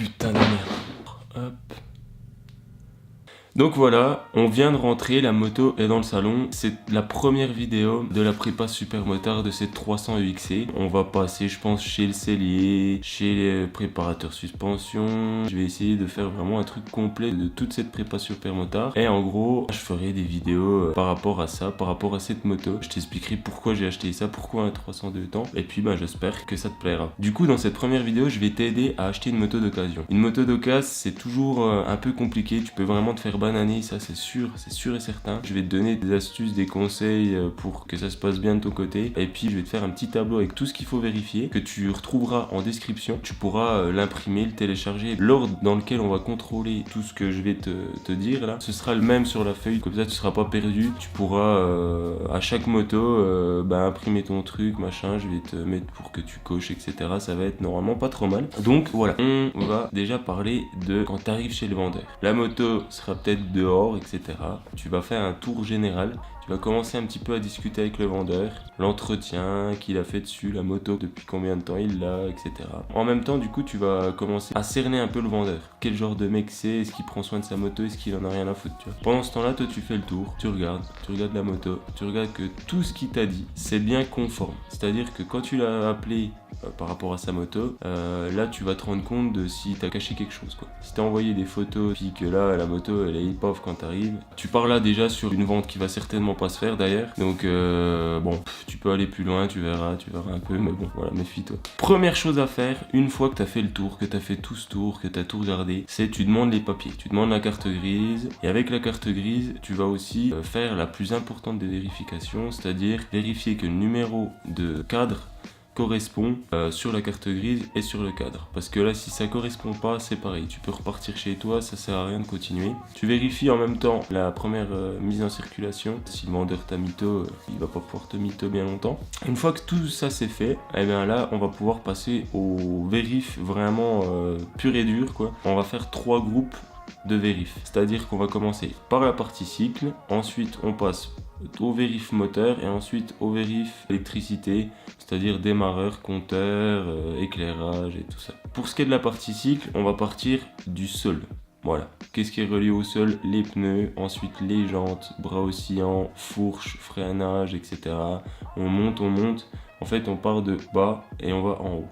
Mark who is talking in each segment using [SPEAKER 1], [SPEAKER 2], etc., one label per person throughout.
[SPEAKER 1] putain de merde. Hop. Donc voilà, on vient de rentrer, la moto est dans le salon. C'est la première vidéo de la prépa super motard de cette 300 UXC. On va passer, je pense, chez le sellier, chez les préparateurs suspension. Je vais essayer de faire vraiment un truc complet de toute cette prépa super motard. Et en gros, je ferai des vidéos par rapport à ça, par rapport à cette moto. Je t'expliquerai pourquoi j'ai acheté ça, pourquoi un 302 temps. Et puis j'espère que ça te plaira. Du coup, dans cette première vidéo, je vais t'aider à acheter une moto d'occasion. Une moto d'occasion, c'est toujours un peu compliqué. Tu peux vraiment te faire bananer, ça c'est sûr et certain. Je vais te donner des astuces, des conseils pour que ça se passe bien de ton côté. Et puis je vais te faire un petit tableau avec tout ce qu'il faut vérifier, que tu retrouveras en description. Tu pourras l'imprimer, le télécharger. L'ordre dans lequel on va contrôler tout ce que je vais te dire là, ce sera le même sur la feuille, comme ça tu seras pas perdu. Tu pourras à chaque moto imprimer ton truc, machin. Je vais te mettre pour que tu coches, etc. Ça va être normalement pas trop mal. Donc voilà, on va déjà parler de quand tu arrives chez le vendeur. La moto sera peut-être dehors, etc. Tu vas faire un tour général. Tu vas commencer un petit peu à discuter avec le vendeur, l'entretien qu'il a fait dessus, la moto, depuis combien de temps il l'a, etc. En même temps, du coup, tu vas commencer à cerner un peu le vendeur. Quel genre de mec c'est, est-ce qu'il prend soin de sa moto, est-ce qu'il en a rien à foutre, tu vois. Pendant ce temps-là, toi, tu fais le tour, tu regardes la moto, tu regardes que tout ce qu'il t'a dit, c'est bien conforme. C'est-à-dire que quand tu l'as appelé par rapport à sa moto, là, tu vas te rendre compte de si t'as caché quelque chose, quoi. Si t'as envoyé des photos, puis que là, la moto, elle est hip-off quand t'arrives, tu pars là déjà sur une vente qui va certainement pas se faire d'ailleurs. Donc tu peux aller plus loin, tu verras un peu, mais bon, voilà, méfie-toi. Première chose à faire, une fois que t'as fait le tour, que t'as fait tout ce tour, que t'as tout regardé, c'est tu demandes les papiers, tu demandes la carte grise, et avec la carte grise, tu vas aussi faire la plus importante des vérifications, c'est-à-dire vérifier que le numéro de cadre correspond sur la carte grise et sur le cadre, parce que là si ça correspond pas, c'est pareil, tu peux repartir chez toi, ça sert à rien de continuer. Tu vérifies en même temps la première mise en circulation. Si le vendeur t'a mytho, il va pas pouvoir te mytho bien longtemps. Une fois que tout ça c'est fait, et bien là on va pouvoir passer au vérif vraiment pur et dur, quoi. On va faire 3 groupes de vérif, c'est-à-dire qu'on va commencer par la partie cycle, ensuite on passe au vérif moteur et ensuite au vérif électricité, c'est-à-dire démarreur, compteur, éclairage et tout ça. Pour ce qui est de la partie cycle, on va partir du sol. Voilà. Qu'est-ce qui est relié au sol? Les pneus, ensuite les jantes, bras oscillants, fourche, freinage, etc. On monte. En fait, on part de bas et on va en haut.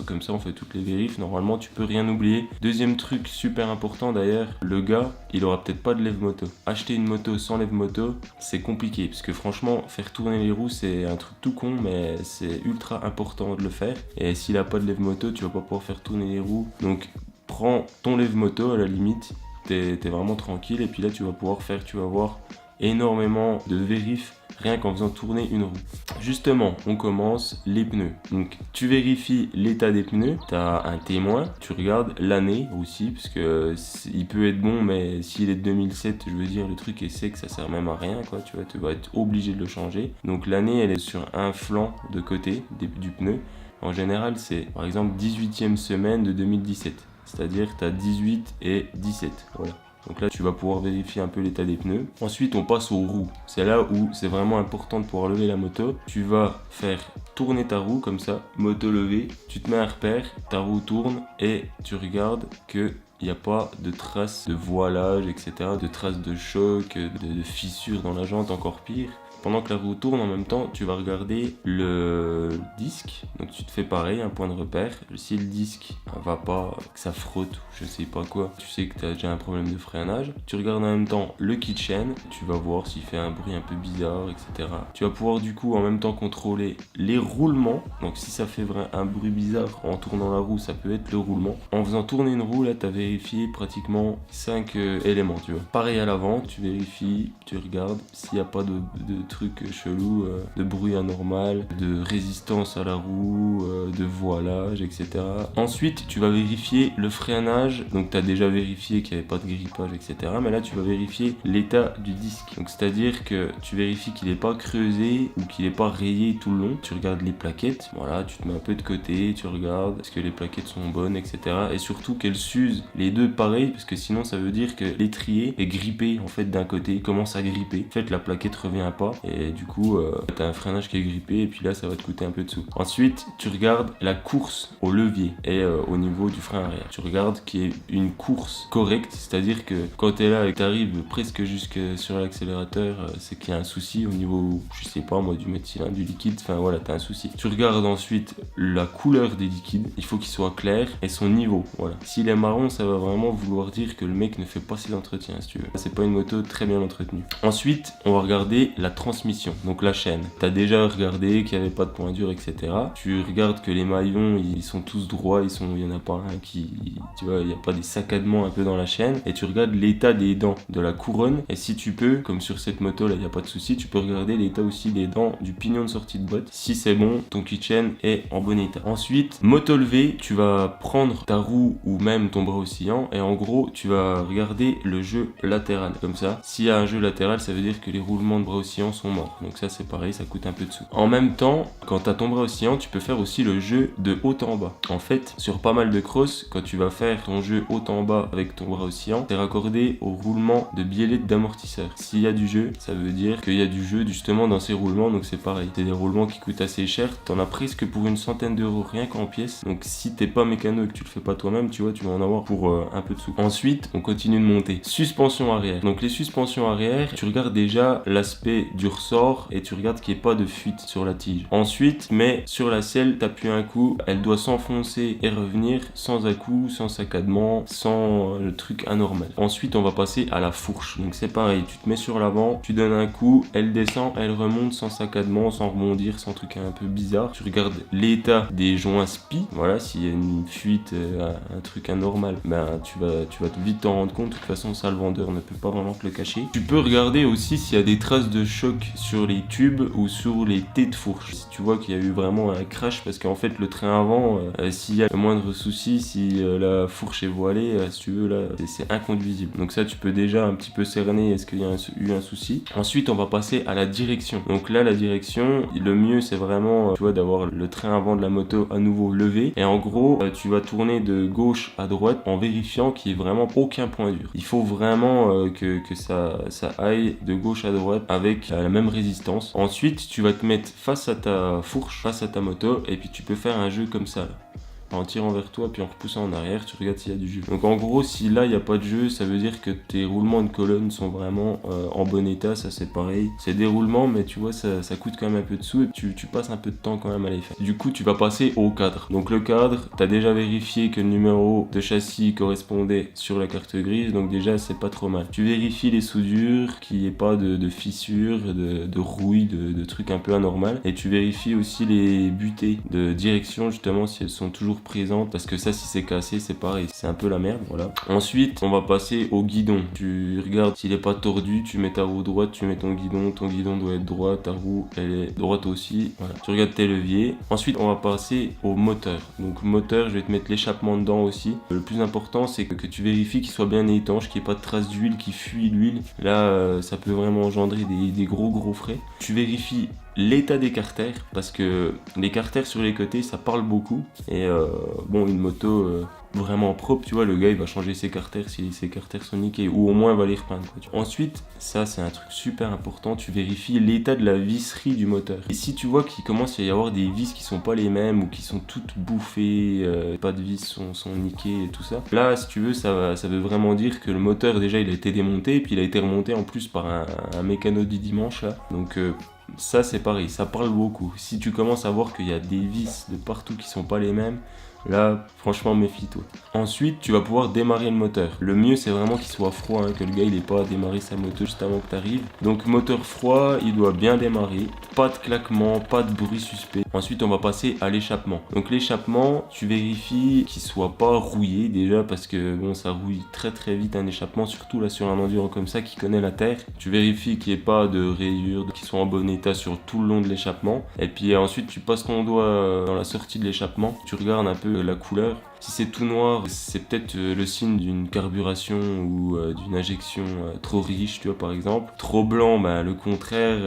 [SPEAKER 1] Comme ça, on fait toutes les vérifs. Normalement, tu peux rien oublier. Deuxième truc super important d'ailleurs, le gars, il aura peut-être pas de lève-moto. Acheter une moto sans lève-moto, c'est compliqué. Parce que franchement, faire tourner les roues, c'est un truc tout con, mais c'est ultra important de le faire. Et s'il a pas de lève-moto, tu vas pas pouvoir faire tourner les roues. Donc, prends ton lève-moto à la limite. T'es vraiment tranquille. Et puis là, tu vas pouvoir faire, tu vas voir, énormément de vérifs rien qu'en faisant tourner une roue. Justement, on commence les pneus. Donc tu vérifies l'état des pneus, tu as un témoin, tu regardes l'année aussi, parce que il peut être bon, mais s'il est de 2007, je veux dire, le truc est sec, ça sert même à rien, quoi. Tu vas être obligé de le changer. Donc l'année, elle est sur un flanc de côté du pneu. En général, c'est par exemple 18e semaine de 2017. C'est-à-dire que tu as 18 et 17. Voilà. Donc là, tu vas pouvoir vérifier un peu l'état des pneus. Ensuite, on passe aux roues. C'est là où c'est vraiment important de pouvoir lever la moto. Tu vas faire tourner ta roue comme ça, moto levée. Tu te mets un repère, ta roue tourne et tu regardes que il n'y a pas de traces de voilage, etc. De traces de choc, de fissures dans la jante, encore pire. Pendant que la roue tourne en même temps, tu vas regarder le disque. Donc tu te fais pareil, un point de repère. Si le disque va pas, que ça frotte, je sais pas quoi, tu sais que tu as déjà un problème de freinage. Tu regardes en même temps le kit chain. Tu vas voir s'il fait un bruit un peu bizarre, etc. Tu vas pouvoir du coup en même temps contrôler les roulements. Donc si ça fait un bruit bizarre en tournant la roue, ça peut être le roulement. En faisant tourner une roue, là tu as vérifié pratiquement 5 éléments, tu vois. Pareil à l'avant, tu vérifies, tu regardes s'il n'y a pas de trucs chelous, de bruit anormal, de résistance à la roue, de voilage, etc. Ensuite, tu vas vérifier le freinage. Donc, tu as déjà vérifié qu'il n'y avait pas de grippage, etc. Mais là, tu vas vérifier l'état du disque. Donc, c'est-à-dire que tu vérifies qu'il n'est pas creusé ou qu'il n'est pas rayé tout le long. Tu regardes les plaquettes. Voilà, tu te mets un peu de côté, tu regardes est-ce que les plaquettes sont bonnes, etc. Et surtout qu'elles s'usent les deux pareil, parce que sinon, ça veut dire que l'étrier est grippé en fait d'un côté, il commence à gripper. En fait, la plaquette revient pas. et du coup t'as un freinage qui est grippé et puis là ça va te coûter un peu de sous. Ensuite tu regardes la course au levier et au niveau du frein arrière. Tu regardes qu'il y ait une course correcte, c'est-à-dire que quand t'es là et que t'arrives presque jusque sur l'accélérateur, c'est qu'il y a un souci au niveau, je sais pas moi, du méthylène, du liquide, enfin voilà, t'as un souci. Tu regardes ensuite la couleur des liquides, il faut qu'il soit clair, et son niveau, voilà. S'il est marron, ça va vraiment vouloir dire que le mec ne fait pas ses entretiens, si tu veux. C'est pas une moto très bien entretenue. Ensuite, on va regarder la transmission, donc la chaîne. T'as déjà regardé qu'il n'y avait pas de point dur, etc. Tu regardes que les maillons, ils sont tous droits, il y en a pas un qui, tu vois, il n'y a pas des saccadements un peu dans la chaîne. Et tu regardes l'état des dents de la couronne, et si tu peux, comme sur cette moto là, il n'y a pas de souci, tu peux regarder l'état aussi des dents du pignon de sortie de boîte. Si c'est bon, ton keychain est en bon état. Ensuite, moto levée, tu vas prendre ta roue ou même ton bras oscillant, et en gros, tu vas regarder le jeu latéral, comme ça. S'il y a un jeu latéral, ça veut dire que les roulements de bras oscillants sont morts. Donc ça, c'est pareil, ça coûte un peu de sous. En même temps, quand tu as ton bras oscillant, tu peux faire aussi le jeu de haut en bas. En fait, sur pas mal de cross, quand tu vas faire ton jeu haut en bas avec ton bras oscillant, c'est raccordé au roulement de biellette d'amortisseur. S'il y a du jeu, ça veut dire qu'il y a du jeu justement dans ces roulements, donc c'est pareil. C'est des roulements qui coûtent assez cher, t'en as presque pour une centaine d'euros rien qu'en pièces. Donc si t'es pas mécano et que tu le fais pas toi-même, tu vois, tu vas en avoir pour un peu de sous. Ensuite, on continue de monter. Suspension arrière. Donc les suspensions arrière, tu regardes déjà l'aspect du ressort et tu regardes qu'il n'y ait pas de fuite sur la tige. Ensuite, mais sur la selle, t'appuies un coup, elle doit s'enfoncer et revenir sans à-coup, sans saccadement, sans le truc anormal. Ensuite, on va passer à la fourche. Donc c'est pareil, tu te mets sur l'avant, tu donnes un coup, elle descend, elle remonte sans saccadement, sans rebondir, sans truc un peu bizarre. Tu regardes l'état des joints spi. Voilà, s'il y a une fuite, un truc anormal, ben tu vas vite t'en rendre compte. De toute façon, ça, le vendeur ne peut pas vraiment te le cacher. Tu peux regarder aussi s'il y a des traces de choc sur les tubes ou sur les T de fourche. Si tu vois qu'il y a eu vraiment un crash, parce qu'en fait, le train avant, s'il y a le moindre souci, si la fourche est voilée, si tu veux, là, c'est inconduisible. Donc ça, tu peux déjà un petit peu cerner est-ce qu'il y a eu un souci. Ensuite, on va passer à la direction. Donc là, la direction, le mieux, c'est vraiment, tu vois, d'avoir le train avant de la moto à nouveau levé. Et en gros, tu vas tourner de gauche à droite en vérifiant qu'il n'y ait vraiment aucun point dur. Il faut vraiment que ça aille de gauche à droite avec la même résistance. Ensuite, tu vas te mettre face à ta fourche, face à ta moto, et puis tu peux faire un jeu comme ça, là. En tirant vers toi puis en repoussant en arrière, tu regardes s'il y a du jeu. Donc en gros, si là il n'y a pas de jeu, ça veut dire que tes roulements de colonne sont vraiment en bon état. Ça c'est pareil, c'est des roulements, mais tu vois, ça coûte quand même un peu de sous et tu passes un peu de temps quand même à les faire. Du coup, tu vas passer au cadre. Donc le cadre, tu as déjà vérifié que le numéro de châssis correspondait sur la carte grise, donc déjà c'est pas trop mal. Tu vérifies les soudures, qu'il n'y ait pas de fissures, de rouille, de trucs un peu anormal, et tu vérifies aussi les butées de direction, justement, si elles sont toujours présente, parce que ça, si c'est cassé, c'est pareil, c'est un peu la merde. Voilà. Ensuite, on va passer au guidon. Tu regardes s'il est pas tordu, tu mets ta roue droite, tu mets ton guidon doit être droit, ta roue elle est droite aussi. Voilà. Tu regardes tes leviers. Ensuite, on va passer au moteur. Donc moteur, je vais te mettre l'échappement dedans aussi. Le plus important, c'est que tu vérifies qu'il soit bien étanche, qu'il n'y ait pas de traces d'huile qui fuit l'huile. Là, ça peut vraiment engendrer des gros frais. Tu vérifies l'état des carters, parce que les carters sur les côtés, ça parle beaucoup. Et bon, une moto vraiment propre, tu vois, le gars il va changer ses carters si ses carters sont niqués, ou au moins il va les repeindre, quoi. Ensuite, ça c'est un truc super important, tu vérifies l'état de la visserie du moteur. Et si tu vois qu'il commence à y avoir des vis qui sont pas les mêmes ou qui sont toutes bouffées, pas de vis sont niquées et tout ça, là si tu veux, ça veut vraiment dire que le moteur déjà il a été démonté, et puis il a été remonté en plus par un mécano du dimanche là. Donc ça c'est pareil, ça parle beaucoup. Si tu commences à voir qu'il y a des vis de partout qui sont pas les mêmes, là franchement méfie-toi. Ensuite tu vas pouvoir démarrer le moteur. Le mieux c'est vraiment qu'il soit froid, que le gars il ait pas à démarrer sa moto juste avant que tu arrives. Donc moteur froid, il doit bien démarrer, pas de claquement, pas de bruit suspect. Ensuite on va passer à l'échappement. Donc l'échappement, tu vérifies qu'il soit pas rouillé déjà, parce que bon, ça rouille très vite un échappement, surtout là sur un enduro comme ça qui connaît la terre. Tu vérifies qu'il n'y ait pas de rayures, qu'ils soient en bon état sur tout le long de l'échappement. Et puis ensuite tu passes ton doigt dans la sortie de l'échappement, tu regardes un peu la couleur. Si c'est tout noir, c'est peut-être le signe d'une carburation ou d'une injection trop riche, tu vois, par exemple. Trop blanc, bah, le contraire,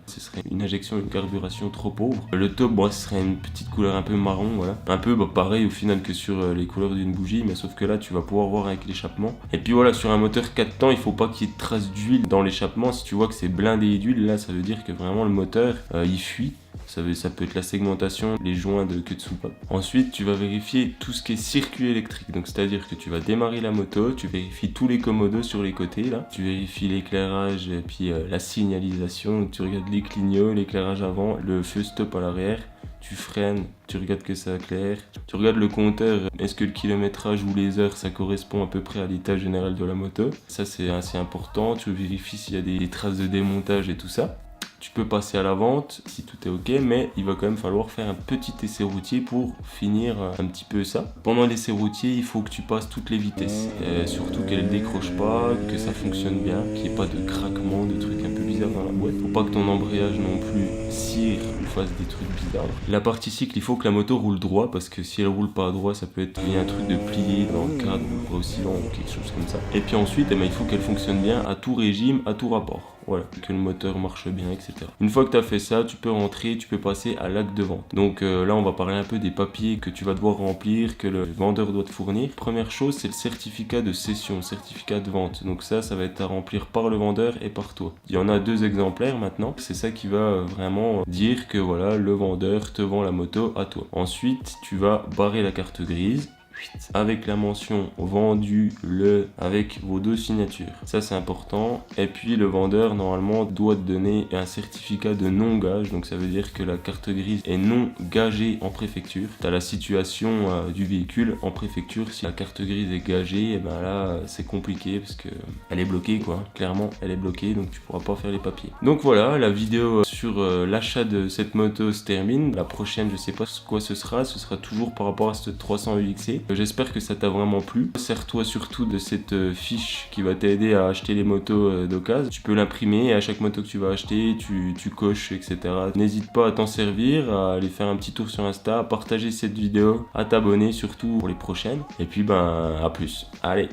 [SPEAKER 1] ce serait une injection, une carburation trop pauvre. Le taupe, bon, ce serait une petite couleur un peu marron, voilà. Un peu bah, pareil au final que sur les couleurs d'une bougie, mais sauf que là, tu vas pouvoir voir avec l'échappement. Et puis voilà, sur un moteur 4 temps, il faut pas qu'il y ait de traces d'huile dans l'échappement. Si tu vois que c'est blindé d'huile, là, ça veut dire que vraiment le moteur, il fuit. Ça peut être la segmentation, les joints de queue de soupape. Ensuite, tu vas vérifier tout ce qui est circuit électrique. Donc, c'est-à-dire que tu vas démarrer la moto, tu vérifies tous les commodos sur les côtés, là. Tu vérifies l'éclairage et puis la signalisation. Donc, tu regardes les clignots, l'éclairage avant, le feu stop à l'arrière. Tu freines, tu regardes que ça éclaire. Tu regardes le compteur, est-ce que le kilométrage ou les heures, ça correspond à peu près à l'état général de la moto. Ça, c'est assez important. Tu vérifies s'il y a des traces de démontage et tout ça. Tu peux passer à la vente si tout est ok, mais il va quand même falloir faire un petit essai routier pour finir un petit peu ça. Pendant l'essai routier, il faut que tu passes toutes les vitesses, surtout qu'elle ne décroche pas, que ça fonctionne bien, qu'il n'y ait pas de craquement, de trucs un peu bizarres dans la boîte. Faut pas que ton embrayage non plus cire ou fasse des trucs bizarres. La partie cycle, il faut que la moto roule droit, parce que si elle roule pas droit, ça peut être un truc de plié dans le cadre ou pas oscillant ou quelque chose comme ça. Et puis ensuite, il faut qu'elle fonctionne bien à tout régime, à tout rapport. Voilà, que le moteur marche bien, etc. Une fois que tu as fait ça, tu peux rentrer, tu peux passer à l'acte de vente. Donc là, on va parler un peu des papiers que tu vas devoir remplir, que le vendeur doit te fournir. Première chose, c'est le certificat de cession, certificat de vente. Donc ça va être à remplir par le vendeur et par toi. Il y en a 2 exemplaires maintenant. C'est ça qui va vraiment dire que voilà, le vendeur te vend la moto à toi. Ensuite, tu vas barrer la carte grise avec la mention vendu avec vos 2 signatures. Ça, c'est important. Et puis le vendeur normalement doit te donner un certificat de non gage. Donc ça veut dire que la carte grise est non gagée en préfecture. Tu as la situation du véhicule en préfecture. Si la carte grise est gagée, et ben là c'est compliqué parce que elle est bloquée quoi. Clairement elle est bloquée, donc tu pourras pas faire les papiers. Donc voilà, la vidéo sur l'achat de cette moto se termine. La prochaine, je sais pas quoi ce sera toujours par rapport à cette 300 UXC. J'espère que ça t'a vraiment plu. Sers-toi surtout de cette fiche qui va t'aider à acheter les motos d'occasion. Tu peux l'imprimer et à chaque moto que tu vas acheter, tu coches, etc. N'hésite pas à t'en servir, à aller faire un petit tour sur Insta, à partager cette vidéo, à t'abonner surtout pour les prochaines. Et puis à plus. Allez.